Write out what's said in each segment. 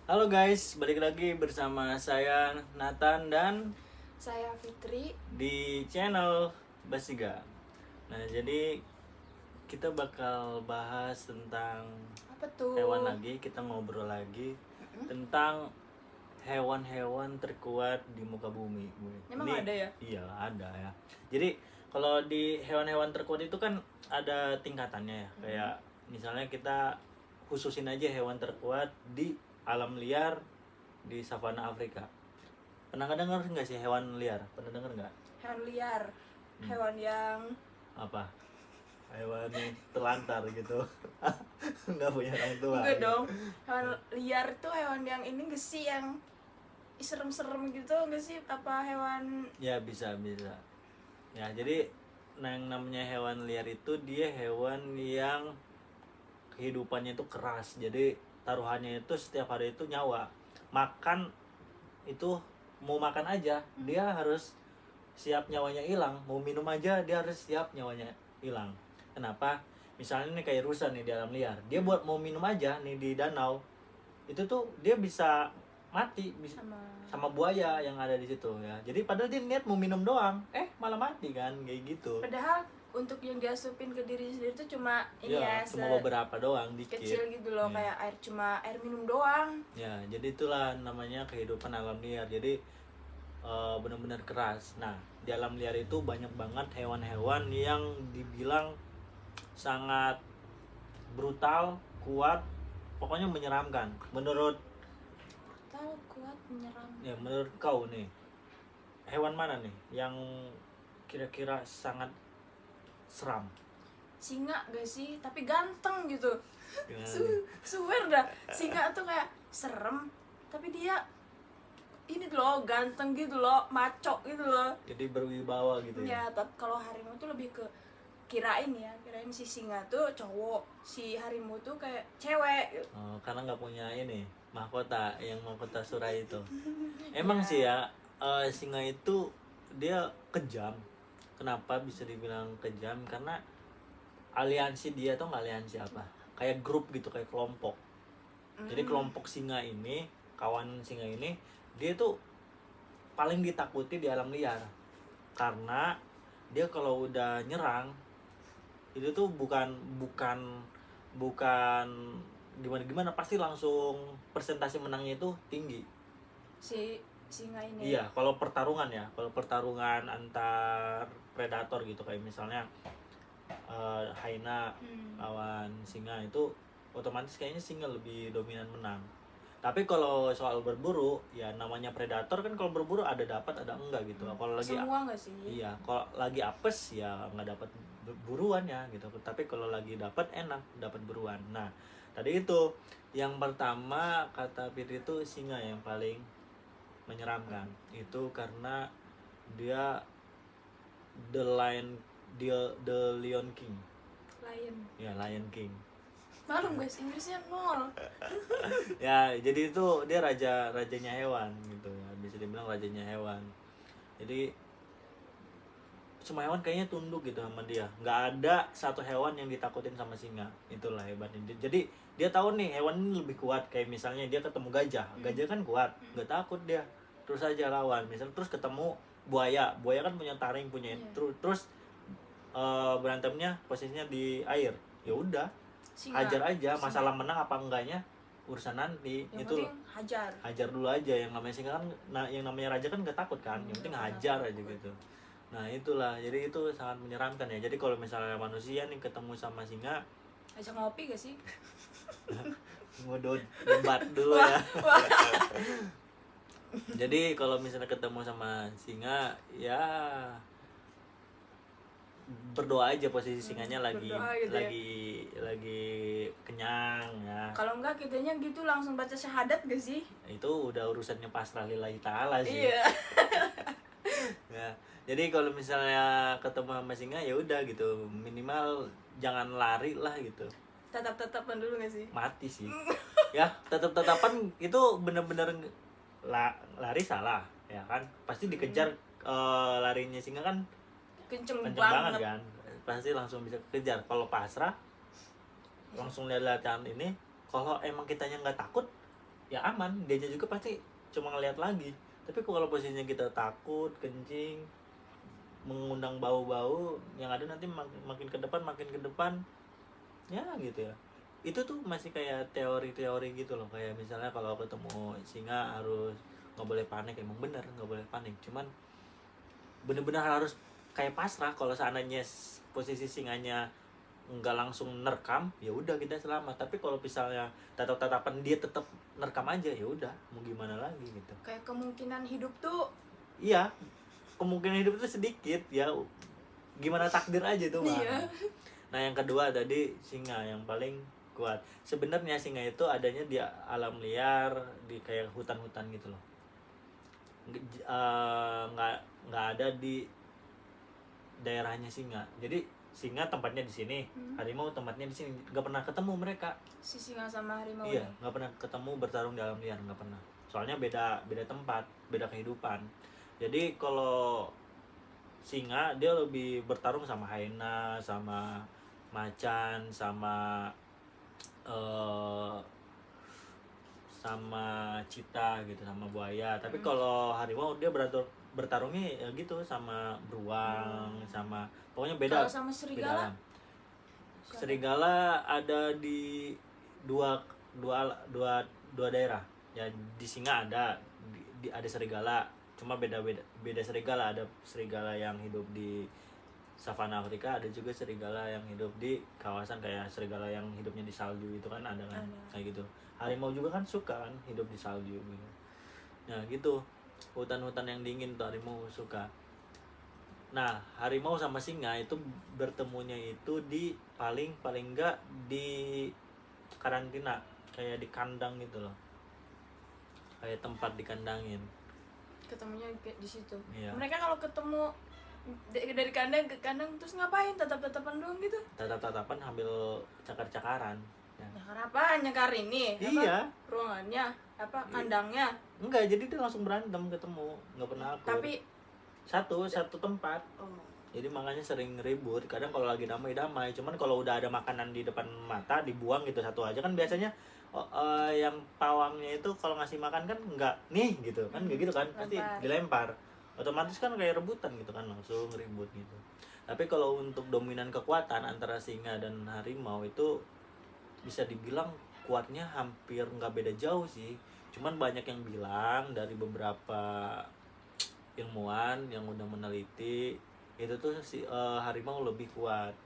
Halo guys, balik lagi bersama saya Nathan dan Saya Fitri. di channel Basiga. Nah, jadi kita bakal bahas tentang Apa tuh? hewan lagi, kita ngobrol lagi tentang hewan-hewan terkuat di muka bumi. Emang ada ya? Iya, ada ya. Jadi kalau di hewan-hewan terkuat itu kan ada tingkatannya ya. Kayak misalnya kita khususin aja hewan terkuat di alam liar di savana Afrika. Pernah dengar nggak sih hewan liar? Pernah dengar nggak? Hewan liar. Hewan yang Apa? Hewan yang terlantar gitu. Nggak punya orang tua. enggak gitu. dong. Hewan liar tuh hewan yang ini nggak sih yang serem-serem gitu nggak sih? Apa hewan Ya bisa. Ya jadi yang namanya hewan liar itu dia hewan yang kehidupannya itu keras. Jadi taruhannya itu setiap hari itu nyawa. Makan itu mau makan aja dia harus siap nyawanya hilang. Mau minum aja dia harus siap nyawanya hilang. Kenapa? Misalnya nih kayak rusa nih di alam liar. Dia buat mau minum aja nih di danau. Itu tuh dia bisa mati sama buaya yang ada di situ ya. Jadi padahal dia niat mau minum doang, malah mati kan kayak gitu. padahal untuk yang diasupin ke diri sendiri tuh cuma ini ya, Cuma beberapa doang dikit. kecil gitu loh, Iya. kayak air minum doang. Ya, jadi itulah namanya kehidupan alam liar. Jadi benar-benar keras. Nah, di alam liar itu banyak banget hewan-hewan yang dibilang sangat brutal, kuat, pokoknya menyeramkan. Menurut Tahu kuat menyerang. menurut kau nih, hewan mana nih yang kira-kira sangat seram? Singa gak sih? Tapi ganteng gitu. Gimana nih? Swear dah, singa tuh kayak serem, tapi dia ini loh ganteng gitu loh, maco gitu loh. Jadi berwibawa gitu ya. Ya, tapi kalau harimau tuh lebih ke kirain si singa tuh cowok, si harimau tuh kayak cewek. Oh, karena nggak punya ini mahkota yang mahkota surah itu. Emang sih ya, singa itu dia kejam. Kenapa bisa dibilang kejam? Karena aliansi dia tuh nggak aliansi apa? Kayak grup gitu, kayak kelompok. Jadi kelompok singa ini, kawan singa ini, dia tuh paling ditakuti di alam liar. Karena dia kalau udah nyerang itu tuh bukan gimana pasti langsung persentase menangnya itu tinggi. Si singa ini. Iya, kalau pertarungan antar predator gitu kayak misalnya hyena lawan singa itu otomatis kayaknya singa lebih dominan menang. Tapi kalau soal berburu, ya namanya predator kan kalau berburu ada dapat ada enggak gitu. Kalau lagi Semua nggak sih? Iya, kalau lagi apes ya nggak dapat buruannya gitu. Tapi kalau lagi dapat enak dapat buruan. Nah, tadi itu yang pertama kata Fitri itu singa yang paling menyeramkan. Itu karena dia the Lion King. Lion. Ya, Lion King. Malum guys, Inggrisnya 0. Ya, jadi itu dia rajanya hewan gitu ya. Bisa dibilang rajanya hewan. Jadi semua hewan kayaknya tunduk gitu sama dia. Nggak ada satu hewan yang ditakutin sama singa. Itulah hebatnya. Jadi dia tahu nih hewan ini lebih kuat. Kayak misalnya dia ketemu gajah. Gajah kan kuat, nggak takut dia. Terus aja lawan. Misal terus ketemu buaya. Buaya kan punya taring, punya terus berantemnya posisinya di air. Ya udah, hajar aja. Masalah menang apa enggaknya urusan nanti. Yang Itu penting hajar dulu aja. Yang namanya singa kan, yang namanya raja kan nggak takut kan. Yang penting hajar aja gitu. Nah itulah, jadi itu sangat menyeramkan ya. Jadi kalau misalnya manusia nih ketemu sama singa, ajak ngopi gak sih? mau debat dulu ya. Jadi kalau misalnya ketemu sama singa, ya berdoa aja posisi singanya lagi gitu lagi kenyang ya. Kalau enggak kitanya gitu langsung baca syahadat gak sih? Itu udah urusannya pasrah lillahi ta'ala sih. Iya. Ya, jadi kalau misalnya ketemu sama singa ya udah gitu, minimal jangan lari lah gitu. Tetap-tetapan dulu gak sih? Mati sih. Ya, tetap-tetapan itu bener-bener lari salah, ya kan? Pasti dikejar. Larinya singa kan Kenceng kenceng banget. banget kan. Pasti langsung bisa kejar. Kalau pasrah langsung lihat-lihatan ini, kalau emang kitanya nggak takut ya aman, dianya juga pasti cuma ngeliat lagi. Tapi kalau posisinya kita takut, kencing, mengundang bau-bau, yang ada nanti makin ke depan ya gitu ya. Itu tuh masih kayak teori-teori gitu loh, kayak misalnya kalau ketemu singa harus nggak boleh panik, emang bener nggak boleh panik, cuman bener-bener harus kayak pasrah. Kalau seandainya posisi singanya nggak langsung nerekam, ya udah kita selamat. Tapi kalau misalnya tatap-tatapan dia tetap nerekam aja, ya udah mau gimana lagi gitu. Kayak kemungkinan hidup tuh Iya, kemungkinan hidup itu sedikit ya, gimana takdir aja tuh Bang. iya. Nah yang kedua tadi singa yang paling kuat. Sebenarnya singa itu adanya di alam liar, di kayak hutan-hutan gitu loh. Nggak ada di daerahnya singa. Jadi singa tempatnya di sini, harimau tempatnya di sini. Nggak pernah ketemu mereka. Si singa sama harimau Iya, ini. nggak pernah ketemu bertarung di alam liar, nggak pernah. Soalnya beda tempat, beda kehidupan. Jadi kalau singa dia lebih bertarung sama hyena, sama macan, sama sama cheetah gitu, sama buaya. Tapi kalau harimau dia bertarungnya ya gitu sama beruang, sama pokoknya beda. Kalau sama Beda serigala alam. Serigala ada di dua daerah. Ya di singa ada, ada serigala, cuma beda serigala. Ada serigala yang hidup di savana Afrika, ada juga serigala yang hidup di kawasan kayak serigala yang hidupnya di salju itu kan ada kan. Kayak gitu. Harimau juga kan suka kan hidup di salju gitu. Nah gitu, hutan-hutan yang dingin tuh harimau suka. Nah harimau sama singa itu bertemunya itu di paling enggak di karantina, kayak di kandang gitu loh, kayak tempat dikandangin. ketemunya di situ. Iya. Mereka kalau ketemu dari kandang ke kandang terus ngapain? Tatap-tatapan doang gitu? Tatap-tatapan sambil cakar-cakaran ya. Nyakar apa? Nyakar ini? Apa? Iya. Ruangannya? Apa? Kandangnya? Enggak, jadi dia langsung berantem ketemu, nggak pernah akur. Tapi satu tempat. Jadi makanya sering ribut. Kadang kalau lagi damai-damai, cuman kalau udah ada makanan di depan mata dibuang gitu satu aja kan biasanya. Yang pawangnya itu kalau ngasih makan kan enggak nih gitu kan, nggak gitu kan, pasti dilempar. Otomatis kan kayak rebutan gitu kan, langsung ribut gitu. Tapi kalau untuk dominan kekuatan antara singa dan harimau itu bisa dibilang kuatnya hampir nggak beda jauh sih. Cuman banyak yang bilang dari beberapa ilmuwan yang udah meneliti itu tuh si harimau lebih kuat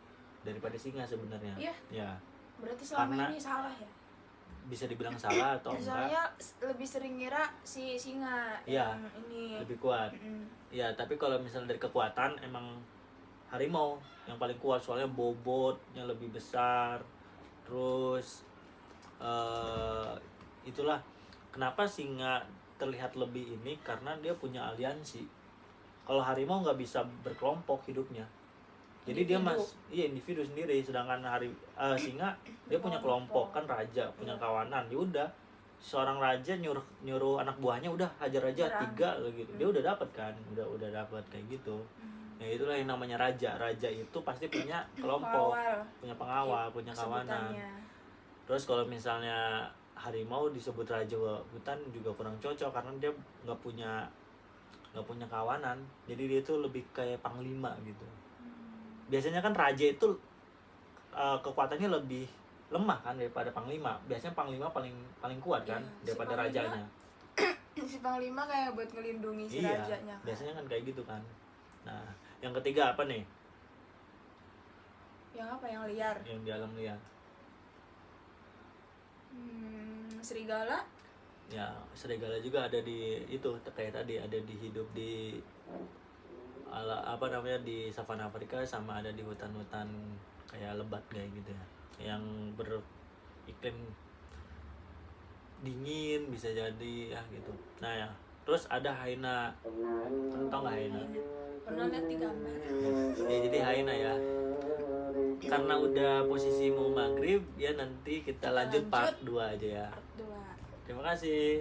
daripada singa sebenarnya. Iya. Ya. Berarti selama Karena ini salah ya? bisa dibilang salah atau enggak? Soalnya lebih sering ngira si singa Iya, yang ini lebih kuat. Ya, tapi kalau misalnya dari kekuatan emang harimau yang paling kuat, soalnya bobotnya lebih besar. Terus itulah kenapa singa terlihat lebih ini, karena dia punya aliansi. Kalau harimau nggak bisa berkelompok hidupnya. Jadi dia individu sendiri, sedangkan singa dia punya kelompok kan, raja punya kawanan. Ya udah, seorang raja nyuruh anak buahnya udah hajar aja 3 gitu. Dia udah dapat kan, udah dapat kayak gitu. Ya itulah yang namanya raja. Raja itu pasti punya kelompok, punya pengawal, punya kawanan. Terus kalau misalnya harimau disebut raja hutan juga kurang cocok karena dia nggak punya kawanan. Jadi dia itu lebih kayak panglima gitu. Biasanya kan raja itu kekuatannya lebih lemah kan daripada panglima. Biasanya panglima paling kuat kan daripada rajanya. Si panglima kayak buat ngelindungi si rajanya kan? Biasanya kan kayak gitu kan. Nah yang ketiga apa nih? Yang apa? Yang liar? Yang di alam liar. Serigala? Ya serigala juga ada di itu, kayak tadi ada di hidup di di savana Afrika, sama ada di hutan-hutan kayak lebat kayak gitu ya, yang beriklim dingin bisa jadi ya gitu. Nah ya, terus ada hyena. Tau nggak hyena? Pernah lihat di gambar. Ya jadi hyena ya. Karena udah posisi mau maghrib ya, nanti kita lanjut part 2 aja ya. Part 2. Terima kasih.